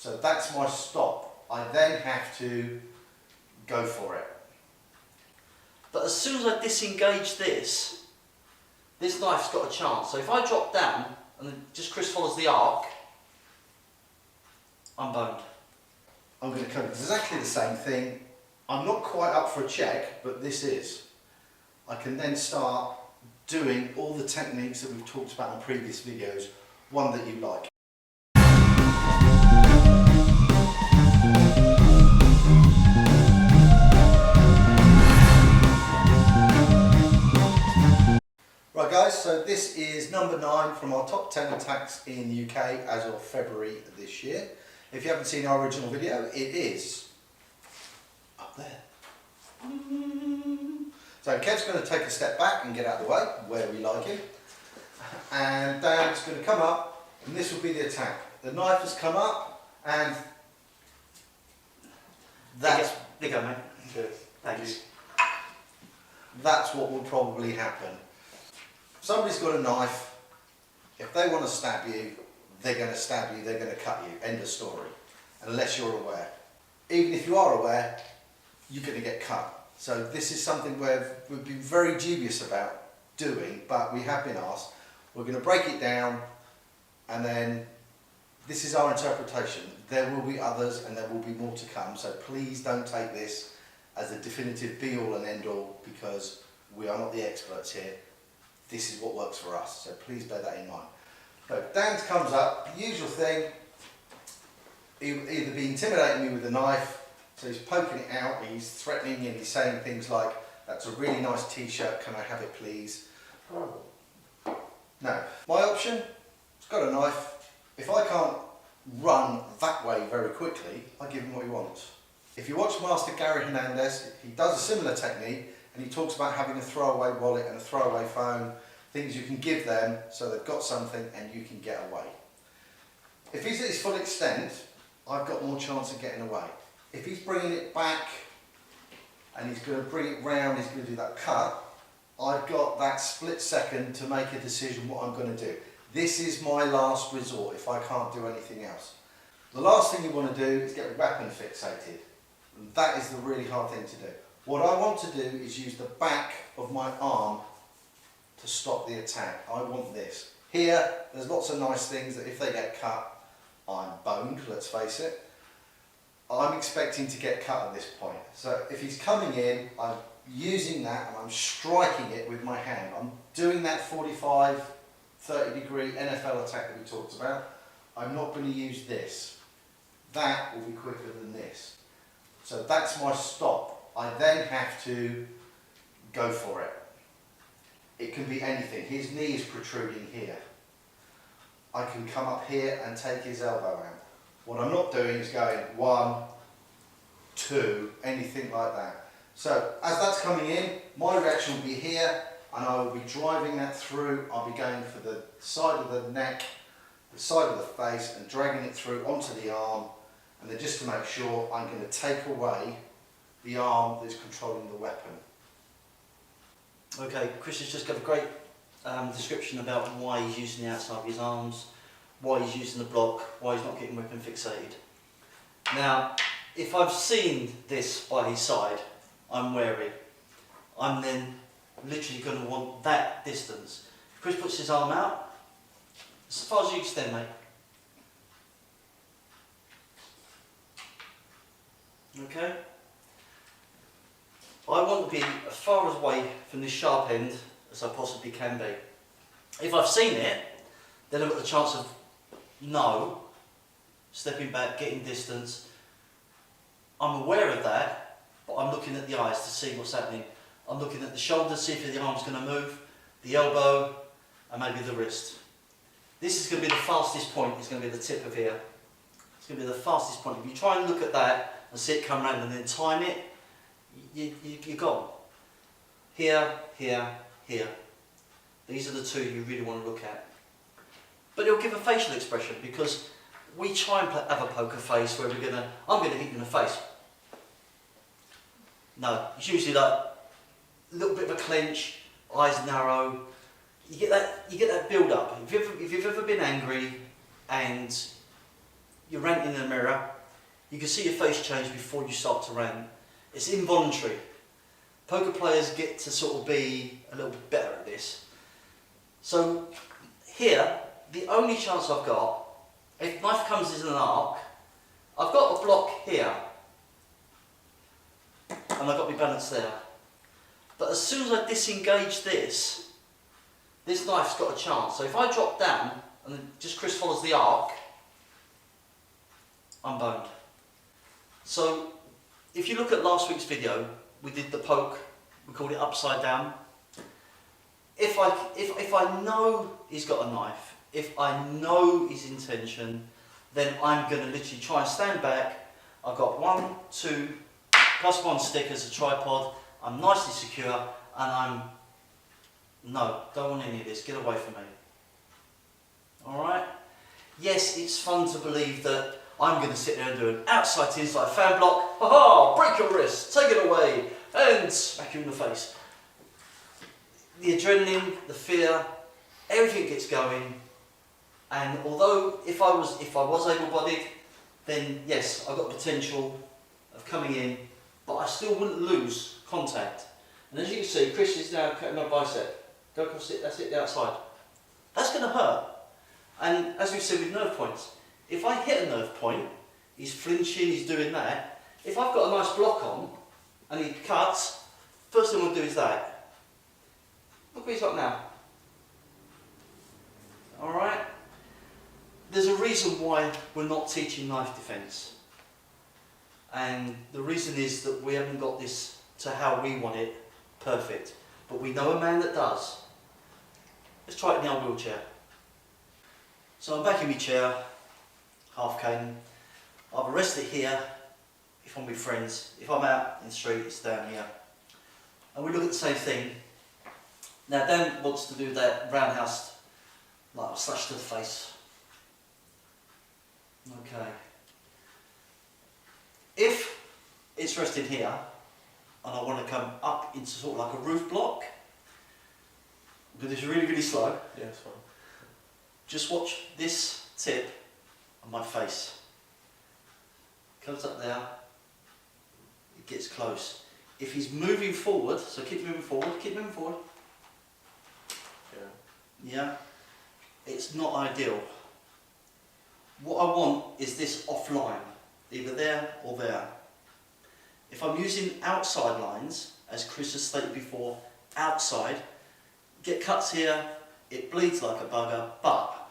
So that's my stop. I then have to go for it. But as soon as I disengage this knife's got a chance. So if I drop down and then just Chris follows the arc, I'm boned. I'm going to cover exactly the same thing. I'm not quite up for a check, but this is. I can then start doing all the techniques that we've talked about in previous videos, one that you like. Right guys, so this is number 9 from our top 10 attacks in the UK as of February this year. If you haven't seen our original video, it is up there. So Kev's going to take a step back and get out of the way, where we like him. And Dan's going to come up, and this will be the attack. The knife has come up, and that's... There you go, mate. Cheers. Thanks. That's what will probably happen. Somebody's got a knife. If they want to stab you, they're going to stab you, they're going to cut you. End of story. Unless you're aware. Even if you are aware, you're going to get cut. So this is something where we've been very dubious about doing, but we have been asked. We're going to break it down, and then this is our interpretation. There will be others, and there will be more to come. So please don't take this as a definitive be-all and end-all, because we are not the experts here. This is what works for us. So please bear that in mind. So Dan comes up, the usual thing. He'll either be intimidating me with a knife. So he's poking it out, he's threatening, and he's saying things like, "That's a really nice t-shirt, can I have it please?" Now, my option, he's got a knife. If I can't run that way very quickly, I give him what he wants. If you watch Master Gary Hernandez, he does a similar technique, and he talks about having a throwaway wallet and a throwaway phone, things you can give them so they've got something and you can get away. If he's at his full extent, I've got more chance of getting away. If he's bringing it back and he's going to bring it round, he's going to do that cut, I've got that split second to make a decision what I'm going to do. This is my last resort if I can't do anything else. The last thing you want to do is get a weapon fixated. And that is the really hard thing to do. What I want to do is use the back of my arm to stop the attack. I want this. Here, there's lots of nice things that if they get cut, I'm boned, let's face it. I'm expecting to get cut at this point. So if he's coming in, I'm using that and I'm striking it with my hand. I'm doing that 45, 30 degree NFL attack that we talked about. I'm not going to use this. That will be quicker than this. So that's my stop. I then have to go for it. It can be anything. His knee is protruding here. I can come up here and take his elbow out. What I'm not doing is going 1, 2, anything like that. So as that's coming in, my reaction will be here, and I will be driving that through. I'll be going for the side of the neck, the side of the face, and dragging it through onto the arm. And then just to make sure, I'm going to take away the arm that's controlling the weapon. Okay, Chris has just got a great description about why he's using the outside of his arms, why he's using the block, why he's not getting weapon fixated. Now, if I've seen this by his side, I'm wary. I'm then literally going to want that distance. Chris puts his arm out, as far as you extend, mate. Okay? I want to be as far away from this sharp end as I possibly can be. If I've seen it, then I've got the chance of stepping back, getting distance. I'm aware of that, but I'm looking at the eyes to see what's happening. I'm looking at the shoulder, see if the arm's going to move, the elbow, and maybe the wrist. This is going to be the fastest point, it's going to be the tip of here. It's going to be the fastest point. If you try and look at that and see it come round and then time it, you're gone. Here, here, here. These are the two you really want to look at. But it'll give a facial expression, because we try and have a poker face where I'm going to hit you in the face. No, it's usually like a little bit of a clench, eyes narrow. You get that build up. If you've ever been angry and you're ranting in the mirror, you can see your face change before you start to rant. It's involuntary. Poker players get to sort of be a little better at this. So here, the only chance I've got, if knife comes in an arc, I've got a block here, and I've got my balance there. But as soon as I disengage this knife's got a chance. So if I drop down and just Chris follows the arc, I'm boned. So if you look at last week's video, we did the poke, we called it upside down. If I know he's got a knife, if I know his intention, then I'm going to literally try and stand back. I've got 1, 2, plus 1 stick as a tripod. I'm nicely secure, and no, don't want any of this, get away from me. Alright? Yes, it's fun to believe that I'm going to sit there and do an outside to inside fan block. Ha-ha! Break your wrist, take it away, and smack you in the face. The adrenaline, the fear, everything gets going. And although if I was able-bodied, then yes, I've got potential of coming in, but I still wouldn't lose contact. And as you can see, Chris is now cutting my bicep. Go across it, that's it, the outside. That's going to hurt. And as we've said with nerve points, if I hit a nerve point, he's flinching, he's doing that. If I've got a nice block on, and he cuts, first thing we'll do is that. Look what he's got now. Alright? There's a reason why we're not teaching knife defence. And the reason is that we haven't got this to how we want it perfect. But we know a man that does. Let's try it in the old wheelchair. So I'm back in my chair, half cane. I've arrested here if I'm with friends. If I'm out in the street, it's down here. And we look at the same thing. Now Dan wants to do that roundhouse, like a slash to the face. Okay. If it's resting here, and I want to come up into sort of like a roof block, do this really, really slow. Yeah, it's fine. Just watch this tip on my face. Comes up there, it gets close. If he's moving forward, so keep moving forward, yeah, it's not ideal. What I want is this offline, either there or there. If I'm using outside lines, as Chris has stated before, outside, get cuts here, it bleeds like a bugger, but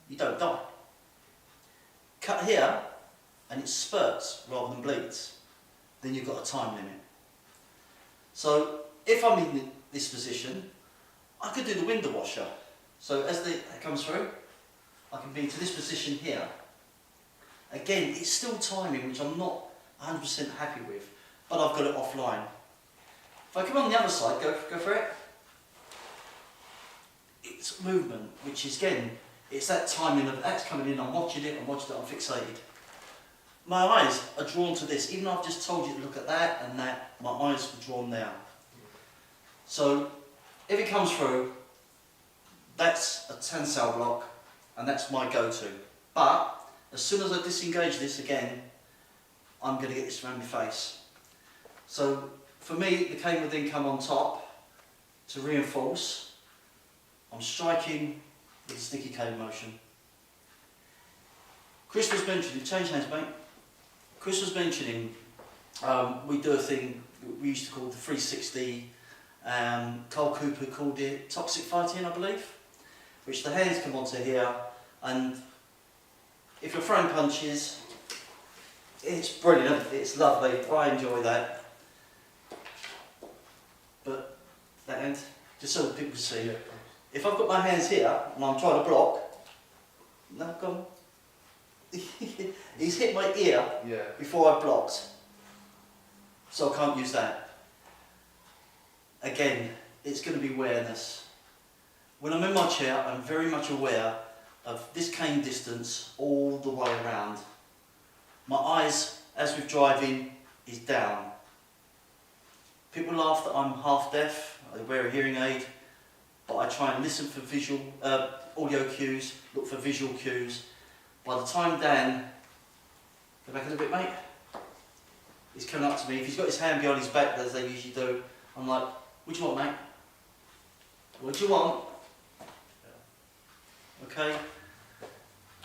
you don't die. Cut here, and it spurts rather than bleeds, then you've got a time limit. So if I'm in this position, I could do the window washer. So as it comes through, I can be to this position here. Again, it's still timing, which I'm not 100% happy with, but I've got it offline. If I come on the other side, go for it. It's movement, which is again, it's that timing of that's coming in, I'm watching it, I'm fixated. My eyes are drawn to this, even though I've just told you to look at that and that, my eyes are drawn there. So, if it comes through, that's a tensile block, and that's my go-to. But, as soon as I disengage this again, I'm going to get this around my face. So, for me, the cane would then come on top to reinforce. I'm striking with a sticky cane motion. Chris was mentioning, change hands mate. Chris was mentioning, we do a thing we used to call the 360, Carl Cooper called it toxic fighting, I believe, which the hands come onto here, and if you're throwing punches, it's brilliant, it's lovely, I enjoy that. But that end, just so that people can see. Yeah. If I've got my hands here and I'm trying to block, no, go on. He's hit my ear before I blocked, so I can't use that. Again, it's going to be awareness. When I'm in my chair, I'm very much aware of this cane distance all the way around. My eyes, as with driving, is down. People laugh that I'm half deaf, I wear a hearing aid, but I try and listen for visual, audio cues, look for visual cues. By the time Dan he's coming up to me. If he's got his hand behind his back, as they usually do, I'm like, what do you want, mate? What do you want? Okay?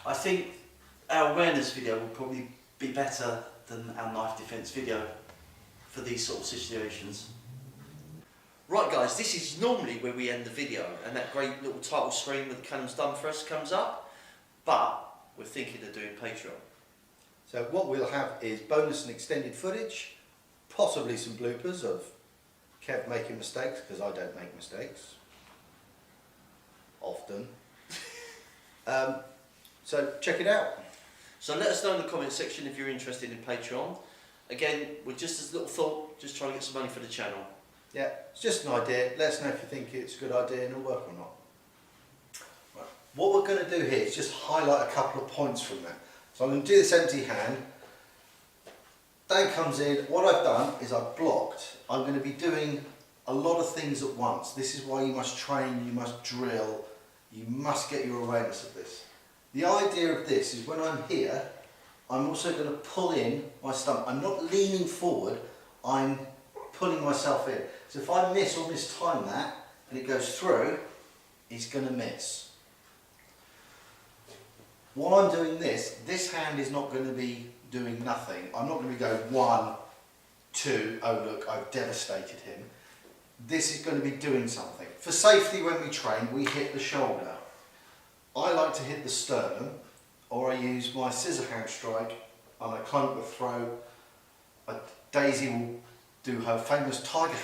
I think our awareness video will probably be better than our knife defence video for these sort of situations. Right guys, this is normally where we end the video and that great little title screen with the cannons done for us comes up, but we're thinking of doing Patreon. So what we'll have is bonus and extended footage, possibly some bloopers of Kev making mistakes, because I don't make mistakes. Often. So check it out. So let us know in the comment section if you're interested in Patreon. Again, with just this little thought, just trying to get some money for the channel. Yeah, it's just an idea. Let us know if you think it's a good idea and it'll work or not. Right. What we're going to do here is just highlight a couple of points from that. So I'm going to do this empty hand. Dan comes in. What I've done is I've blocked. I'm going to be doing a lot of things at once. This is why you must train, you must drill, you must get your awareness of this. The idea of this is when I'm here, I'm also going to pull in my stump. I'm not leaning forward, I'm pulling myself in. So if I miss or mistime that and it goes through, he's going to miss. While I'm doing this hand is not going to be doing nothing. I'm not going to be going 1, 2, oh look, I've devastated him. This is going to be doing something. For safety when we train, we hit the shoulder. I like to hit the sternum, or I use my scissor hand strike and I clunk the throat. Daisy will do her famous tiger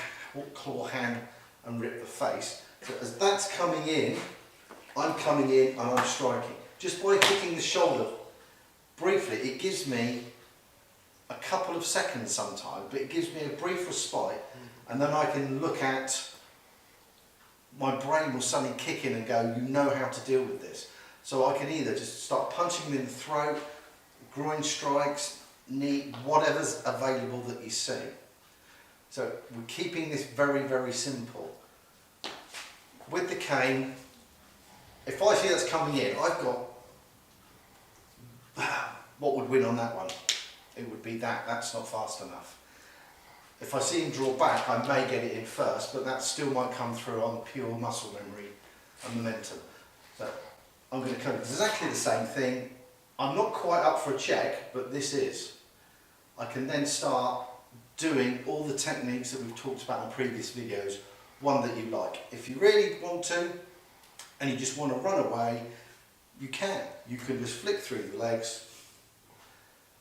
claw hand and rip the face. So as that's coming in, I'm coming in and I'm striking. Just by hitting the shoulder briefly, it gives me a couple of seconds sometimes, but it gives me a brief respite, and then I can look at, my brain will suddenly kick in and go, you know how to deal with this. So I can either just start punching him in the throat, groin strikes, knee, whatever's available that you see. So we're keeping this very, very simple. With the cane, if I see that's coming in, I've got, what would win on that one? It would be that's not fast enough. If I see him draw back, I may get it in first, but that still might come through on pure muscle memory and momentum. So I'm going to come, it's exactly the same thing. I'm not quite up for a check, but this is. I can then start doing all the techniques that we've talked about in previous videos, one that you like. If you really want to, and you just want to run away, you can. You can just flick through the legs,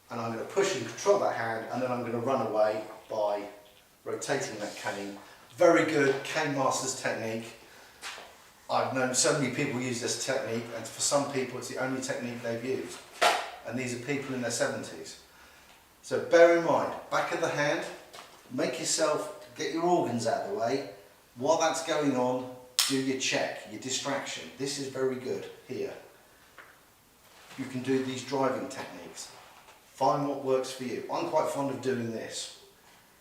and I'm going to push and control that hand, and then I'm going to run away by rotating that cane. Very good cane master's technique. I've known so many people use this technique, and for some people it's the only technique they've used. And these are people in their 70s. So bear in mind, back of the hand, make yourself, get your organs out of the way. While that's going on, do your check, your distraction. This is very good here. You can do these driving techniques. Find what works for you. I'm quite fond of doing this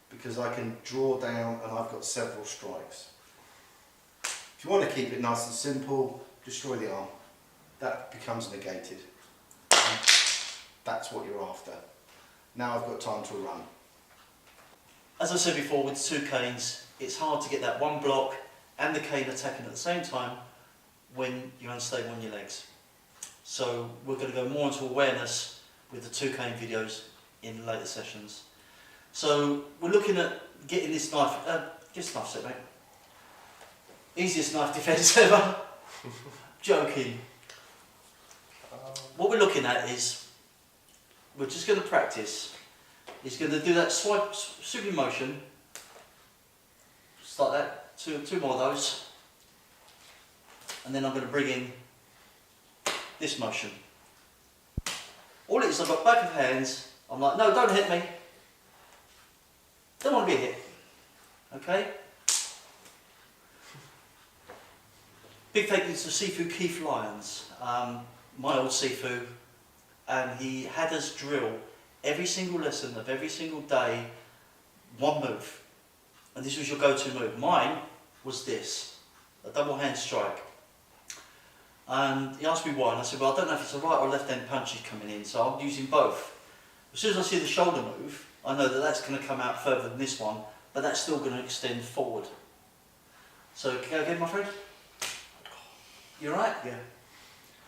because I can draw down and I've got several strikes. If you want to keep it nice and simple, destroy the arm. That becomes negated. And that's what you're after. Now I've got time to run. As I said before, with 2 canes, it's hard to get that one block and the cane attacking at the same time when you're unstable on your legs. So we're going to go more into awareness with the 2 cane videos in later sessions. So we're looking at getting this knife, just knife set, mate. Easiest knife defence ever. Joking. What we're looking at is, we're just going to practice. He's going to do that swipe, sweeping motion. Just like that, two more of those. And then I'm going to bring in this motion. All it is, I've got back of hands. I'm like, no, don't hit me. Don't want to be hit. Okay? Big thank you to Sifu Keith Lyons, my old Sifu, and he had us drill every single lesson of every single day, one move. And this was your go-to move. Mine was this, a double hand strike. And he asked me why, and I said, well, I don't know if it's a right or left hand punch he's coming in, so I'm using both. As soon as I see the shoulder move, I know that that's going to come out further than this one, but that's still going to extend forward. So go again, my friend. You alright? Yeah.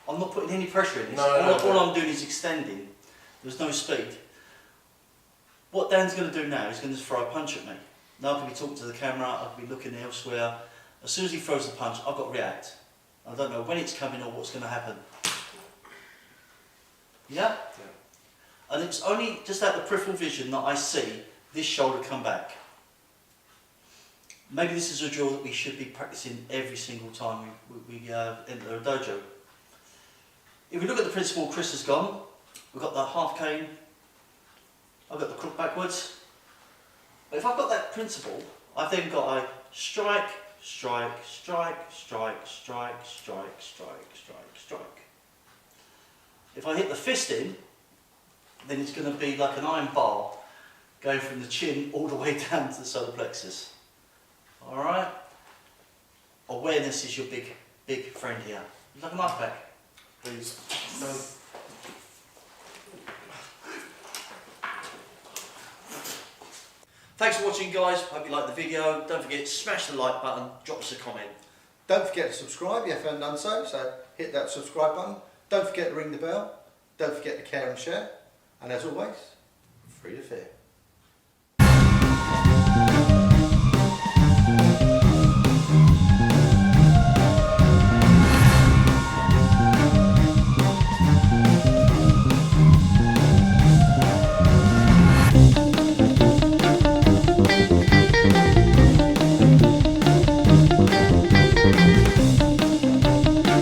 I'm not putting any pressure in this. No, All I'm doing is extending. There's no speed. What Dan's going to do now is going to throw a punch at me. Now I can be talking to the camera, I can be looking elsewhere. As soon as he throws the punch, I've got to react. I don't know when it's coming or what's going to happen. Yeah? Yeah. And it's only just out the peripheral vision that I see this shoulder come back. Maybe this is a drill that we should be practicing every single time we enter a dojo. If we look at the principle Chris has gone, we've got the half cane, I've got the crook backwards. But if I've got that principle, I've then got a strike, strike, strike, strike, strike, strike, strike, strike, strike. If I hit the fist in, then it's going to be like an iron bar going from the chin all the way down to the solar plexus. Alright? Awareness is your big friend here. Would you like a knife back? Please. Thanks for watching, guys. Hope you liked the video. Don't forget to smash the like button, drop us a comment. Don't forget to subscribe if you haven't done so, so hit that subscribe button. Don't forget to ring the bell. Don't forget to care and share. And as always, free to fear.